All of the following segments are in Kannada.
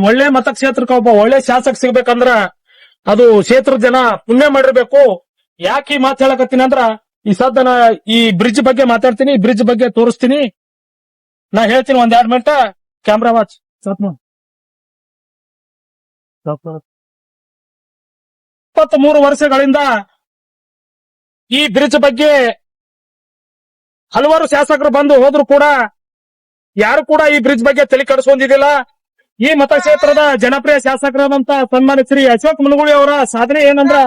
ಒಳ್ಳೆ ಮತಕ್ಷೇತ್ರಕ್ಕೆ ಒಬ್ಬ ಒಳ್ಳೆ ಶಾಸಕ ಸಿಗ್ಬೇಕಂದ್ರ ಅದು ಕ್ಷೇತ್ರದ ಜನ ಪುಣ್ಯ ಮಾಡಿರ್ಬೇಕು. ಯಾಕೆ ಈ ಮಾತು ಹೇಳಕತ್ತೀನಿ ಅಂದ್ರ ಈ ಸದ್ದ ಈ ಬ್ರಿಡ್ಜ್ ಬಗ್ಗೆ ಮಾತಾಡ್ತೀನಿ, ಬ್ರಿಡ್ಜ್ ಬಗ್ಗೆ ತೋರಿಸ್ತೀನಿ. ನಾ ಹೇಳ್ತೀನಿ ಒಂದ್ 2 ಮಿನಿಟ್. ಕ್ಯಾಮ್ರಾ ವಾಚ್ 23 ವರ್ಷಗಳಿಂದ ಈ ಬ್ರಿಡ್ಜ್ ಬಗ್ಗೆ ಹಲವಾರು ಶಾಸಕರು ಬಂದು ಹೋದ್ರು ಕೂಡ ಯಾರು ಕೂಡ ಈ ಬ್ರಿಡ್ಜ್ ಬಗ್ಗೆ ತಲೆ ಕೆಡಿಸ್ಕೊಂಡಿದ್ದಿಲ್ಲ. ಈ ಮತಕ್ಷೇತ್ರದ ಜನಪ್ರಿಯ ಶಾಸಕರಾದಂತ ಸನ್ಮಾನ್ಯ ಶ್ರೀ ಅಶೋಕ್ ಮುನಗುಳಿ ಅವರ ಸಾಧನೆ ಏನಂದ್ರ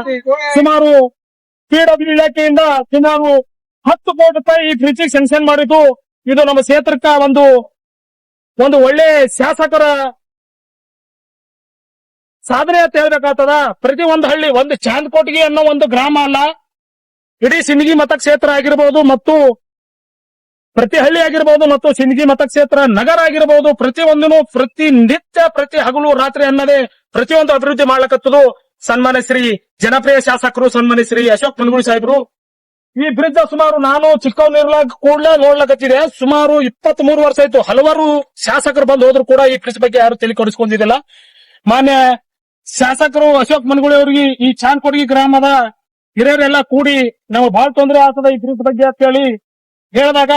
ಸುಮಾರು PW ಇಲಾಖೆಯಿಂದ ಸುಮಾರು 10 ಕೋಟಿ ರೂಪಾಯಿ ಈ ಬ್ರಿಡ್ಜ್ ಸ್ಯಾಂಕ್ಷನ್ ಮಾಡಿದ್ದು. ಇದು ನಮ್ಮ ಕ್ಷೇತ್ರಕ್ಕ ಒಂದು ಒಳ್ಳೆ ಶಾಸಕರ ಸಾಧನೆ ಅಂತ ಹೇಳ್ಬೇಕಾಗ್ತದ. ಪ್ರತಿ ಒಂದು ಹಳ್ಳಿ, ಒಂದು ಚಾಂದ್ಕೋಟಿಗೆ ಅನ್ನೋ ಒಂದು ಗ್ರಾಮ ಅಲ್ಲ, ಇಡೀ ಸಿಂದಗಿ ಮತಕ್ಷೇತ್ರ ಆಗಿರ್ಬೋದು ಮತ್ತು ಪ್ರತಿ ಹಳ್ಳಿ ಆಗಿರ್ಬೋದು ಮತ್ತು ಸಿಂದಗಿ ಮತಕ್ಷೇತ್ರ ನಗರ ಆಗಿರ್ಬೋದು, ಪ್ರತಿಯೊಂದನ್ನು ಪ್ರತಿನಿತ್ಯ ಪ್ರತಿ ಹಗಲು ರಾತ್ರಿ ಅನ್ನದೇ ಪ್ರತಿಯೊಂದು ಅಭಿವೃದ್ಧಿ ಮಾಡ್ಲಕತ್ತದು ಸನ್ಮಾನ್ಯ ಶ್ರೀ ಜನಪ್ರಿಯ ಶಾಸಕರು ಸನ್ಮಾನ್ಯ ಶ್ರೀ ಅಶೋಕ್ ಮುನಗುಳಿ ಸಾಹೇಬರು. ಈ ಬ್ರಿಡ್ಜ್ ಸುಮಾರು ನಾನು ಚಿಕ್ಕವನಿರ್ಲಾಗ ಕೂಡಲೇ ನೋಡ್ಲಕತ್ತಿದೆ. ಸುಮಾರು 23 ವರ್ಷ ಆಯ್ತು. ಹಲವಾರು ಶಾಸಕರು ಬಂದು ಹೋದ್ರು ಕೂಡ ಈ ಬ್ರಿಡ್ಜ್ ಬಗ್ಗೆ ಯಾರು ತಲೆ ಕೆಡಿಸ್ಕೊಂಡಿದ್ದಿಲ್ಲ. ಮಾನ್ಯ ಶಾಸಕರು ಅಶೋಕ್ ಮುನಗುಳಿ ಅವರಿಗೆ ಈ ಚಾಂದ್ಕೋಟಿ ಗ್ರಾಮದ ಹಿರಿಯರೆಲ್ಲ ಕೂಡಿ ನಾವು ಬಹಳ ತೊಂದರೆ ಆಗ್ತದ ಈ ಬ್ರಿಡ್ಜ್ ಬಗ್ಗೆ ಅಂತ ಹೇಳಿ ಹೇಳಿದಾಗ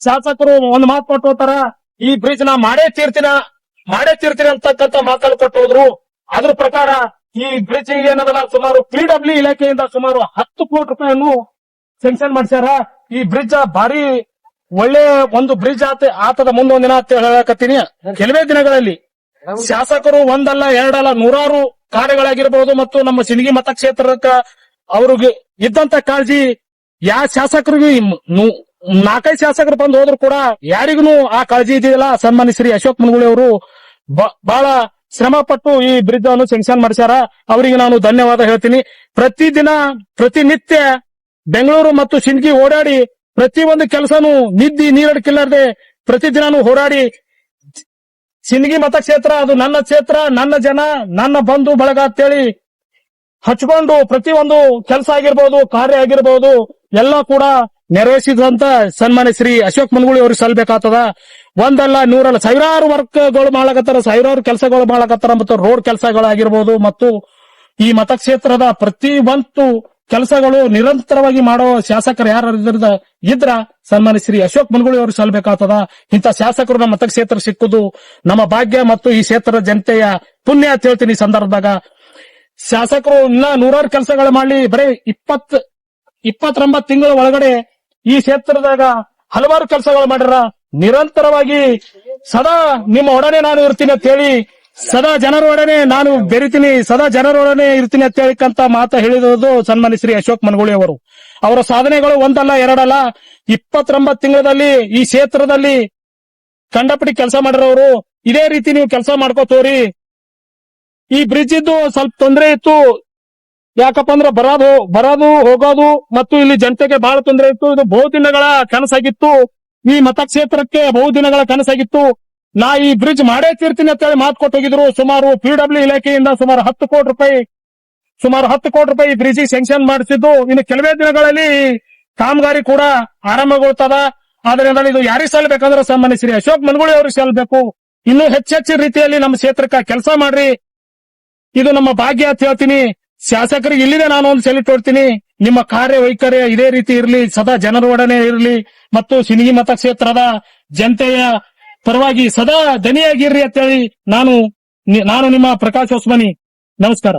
ಶಾಸಕರು ಒಂದು ಮಾತು ಕೊಟ್ಟು ಹೋಗ್ತಾರ, ಈ ಬ್ರಿಡ್ಜ್ ನಾ ಮಾಡೇ ತೀರ್ತೀನಿ ಅಂತಕ್ಕಂಥ ಮಾತನ್ನು ಕೊಟ್ಟು ಹೋದ್ರು. ಅದ್ರ ಪ್ರಕಾರ ಈ ಬ್ರಿಡ್ಜ್ ಏನದಲ್ಲ ಸುಮಾರು PW ಇಲಾಖೆಯಿಂದ ಸುಮಾರು 10 ಕೋಟಿ ರೂಪಾಯಿಯನ್ನು ಸ್ಯಾಂಕ್ಷನ್ ಮಾಡ್ಸ್ಯಾರ. ಈ ಬ್ರಿಡ್ಜ್ ಭಾರಿ ಒಳ್ಳೆ ಒಂದು ಬ್ರಿಡ್ಜ್ ಆತದ ಮುಂದೊಂದಿನ ಅಂತ ಹೇಳಕತ್ತೀನಿ. ಕೆಲವೇ ದಿನಗಳಲ್ಲಿ ಶಾಸಕರು ಒಂದಲ್ಲ ಎರಡಲ್ಲ ನೂರಾರು ಕಾರ್ಯಗಳಾಗಿರ್ಬಹುದು ಮತ್ತು ನಮ್ಮ ಸಿಂದಗಿ ಮತಕ್ಷೇತ್ರಕ್ಕ ಅವ್ರಿಗೆ ಇದ್ದಂತ ಕಾಳಜಿ ಯಾವ ಶಾಸಕರಿಗೆ 4-5 ಶಾಸಕರು ಬಂದು ಹೋದ್ರು ಕೂಡ ಯಾರಿಗೂ ಆ ಕಾಳಜಿ ಇದೆಯಲ್ಲ. ಸನ್ಮಾನ್ಯ ಶ್ರೀ ಅಶೋಕ್ ಮುನಗುಳಿ ಅವರು ಬಹಳ ಶ್ರಮ ಪಟ್ಟು ಈ ಬ್ರಿಡ್ಜ್ ಅನ್ನು ಸ್ಯಾಂಕ್ಷನ್ ಮಾಡಿಸ್ಯಾರ. ಅವರಿಗೆ ನಾನು ಧನ್ಯವಾದ ಹೇಳ್ತೀನಿ. ಪ್ರತಿನಿತ್ಯ ಬೆಂಗಳೂರು ಮತ್ತು ಸಿಂದಗಿ ಓಡಾಡಿ ಪ್ರತಿಯೊಂದು ಕೆಲಸನು ನಿದ್ದಿ ನೀರಡಿಕಿಲ್ಲಾರ್ದೆ ಪ್ರತಿದಿನಾನು ಹೋರಾಡಿ ಸಿಂದಗಿ ಮತಕ್ಷೇತ್ರ ಅದು ನನ್ನ ಕ್ಷೇತ್ರ, ನನ್ನ ಜನ, ನನ್ನ ಬಂಧು ಬಳಗ ಅಂತೇಳಿ ಹಚ್ಕೊಂಡು ಪ್ರತಿಯೊಂದು ಕೆಲಸ ಆಗಿರ್ಬೋದು, ಕಾರ್ಯ ಆಗಿರ್ಬೋದು ಎಲ್ಲ ಕೂಡ ನೆರವೇರಿಸಿದಂತ ಸನ್ಮಾನ್ಯ ಶ್ರೀ ಅಶೋಕ್ ಮುನಗುಳಿ ಅವ್ರಿಗೆ ಸಲ್ಬೇಕಾಗ್ತದ. ಒಂದಲ್ಲ ನೂರಲ್ಲ ಸಾವಿರಾರು ವರ್ಕ್ಗಳು ಮಾಡಕತ್ತಾರ, ಸಾವಿರಾರು ಕೆಲಸಗಳು ಮಾಡಕತ್ತಾರ ಮತ್ತು ರೋಡ್ ಕೆಲಸಗಳಾಗಿರ್ಬೋದು ಮತ್ತು ಈ ಮತಕ್ಷೇತ್ರದ ಪ್ರತಿಯೊಂದು ಕೆಲಸಗಳು ನಿರಂತರವಾಗಿ ಮಾಡೋ ಶಾಸಕರು ಯಾರು ಇದ್ರ ಸನ್ಮಾನ್ಯ ಶ್ರೀ ಅಶೋಕ್ ಮುನಗುಳಿ ಅವರು ಸಲ್ಬೇಕಾಗ್ತದ. ಇಂಥ ಶಾಸಕರು ನಮ್ಮ ಮತಕ್ಷೇತ್ರ ಸಿಕ್ಕುದು ನಮ್ಮ ಭಾಗ್ಯ ಮತ್ತು ಈ ಕ್ಷೇತ್ರದ ಜನತೆಯ ಪುಣ್ಯ ಅಂತ ಹೇಳ್ತೀನಿ. ಈ ಸಂದರ್ಭದಾಗ ಶಾಸಕರು ಇನ್ನ ನೂರಾರು ಕೆಲಸಗಳು ಮಾಡ್ಲಿ, ಬರೀ 29 ತಿಂಗಳ ಒಳಗಡೆ ಈ ಕ್ಷೇತ್ರದಾಗ ಹಲವಾರು ಕೆಲಸಗಳು ಮಾಡ್ಯಾರ. ನಿರಂತರವಾಗಿ ಸದಾ ನಿಮ್ಮ ಒಡನೆ ನಾನು ಇರ್ತೀನಿ ಅಂತ ಹೇಳಿ, ಸದಾ ಜನರೊಡನೆ ನಾನು ಬೆರಿತೀನಿ, ಸದಾ ಜನರೊಡನೆ ಇರ್ತೀನಿ ಅಂತ ಹೇಳಿಕಂತ ಮಾತ ಹೇಳಿರೋದು ಸನ್ಮಾನ್ಯ ಶ್ರೀ ಅಶೋಕ್ ಮುನಗುಳಿ ಅವರು. ಅವರ ಸಾಧನೆಗಳು ಒಂದಲ್ಲ ಎರಡಲ್ಲ. 29 ತಿಂಗಳಲ್ಲಿ ಈ ಕ್ಷೇತ್ರದಲ್ಲಿ ಕಂಡಪಟ್ಟಿ ಕೆಲಸ ಮಾಡಿರೋರು. ಇದೇ ರೀತಿ ನೀವು ಕೆಲಸ ಮಾಡ್ಕೋತೋರಿ. ಈ ಬ್ರಿಡ್ಜ್ ಇದ್ದು ಸ್ವಲ್ಪ ತೊಂದರೆ ಇತ್ತು. ಯಾಕಪ್ಪ ಅಂದ್ರೆ ಬರೋದು ಹೋಗೋದು ಮತ್ತು ಇಲ್ಲಿ ಜನತೆಗೆ ಬಹಳ ತೊಂದರೆ ಇತ್ತು. ಇದು ಬಹುದಿನಗಳ ಕನಸಾಗಿತ್ತು. ಈ ಮತಕ್ಷೇತ್ರಕ್ಕೆ ಬಹುದಿನಗಳ ಕನಸಾಗಿತ್ತು. ನಾ ಈ ಬ್ರಿಡ್ಜ್ ಮಾಡೇ ತೀರ್ತೀನಿ ಅಂತ ಹೇಳಿ ಮಾತು ಕೊಟ್ಟು ಹೋಗಿದ್ರು. ಸುಮಾರು PW ಇಲಾಖೆಯಿಂದ ಸುಮಾರು 10 ಕೋಟಿ ರೂಪಾಯಿ ಬ್ರಿಡ್ಜ್ ಸ್ಯಾಂಕ್ಷನ್ ಮಾಡಿಸಿದ್ದು. ಇನ್ನು ಕೆಲವೇ ದಿನಗಳಲ್ಲಿ ಕಾಮಗಾರಿ ಕೂಡ ಆರಂಭಗೊಳ್ತದ. ಆದ್ರಿಂದ ಇದು ಯಾರಿಗೆ ಸಲ್ಲಬೇಕಂದ್ರೆ ಸನ್ಮಾನ್ಯ ಶ್ರೀ ಅಶೋಕ್ ಮುನಗುಳಿ ಅವ್ರಿಗೆ ಸಲ್ಲಬೇಕು. ಇನ್ನು ಹೆಚ್ಚೆಚ್ಚು ರೀತಿಯಲ್ಲಿ ನಮ್ಮ ಕ್ಷೇತ್ರಕ್ಕೆ ಕೆಲಸ ಮಾಡ್ರಿ. ಇದು ನಮ್ಮ ಭಾಗ್ಯ ಅಂತ ಹೇಳ್ತೀನಿ. ಶಾಸಕರಿಗೆ ಇಲ್ಲಿದೆ ನಾನು ಒಂದು ಸೆಲ್ಯೂಟ್ ಹೊಡ್ತೀನಿ. ನಿಮ್ಮ ಕಾರ್ಯವೈಖರಿ ಇದೇ ರೀತಿ ಇರಲಿ, ಸದಾ ಜನರೊಡನೆ ಇರಲಿ ಮತ್ತು ಸಿಂದಗಿ ಮತಕ್ಷೇತ್ರದ ಜನತೆಯ ಪರವಾಗಿ ಸದಾ ದನಿಯಾಗಿರ್ರಿ ಅಂತೇಳಿ ನಾನು ನಿಮ್ಮ ಪ್ರಕಾಶ್ ಹೊಸಮನಿ. ನಮಸ್ಕಾರ.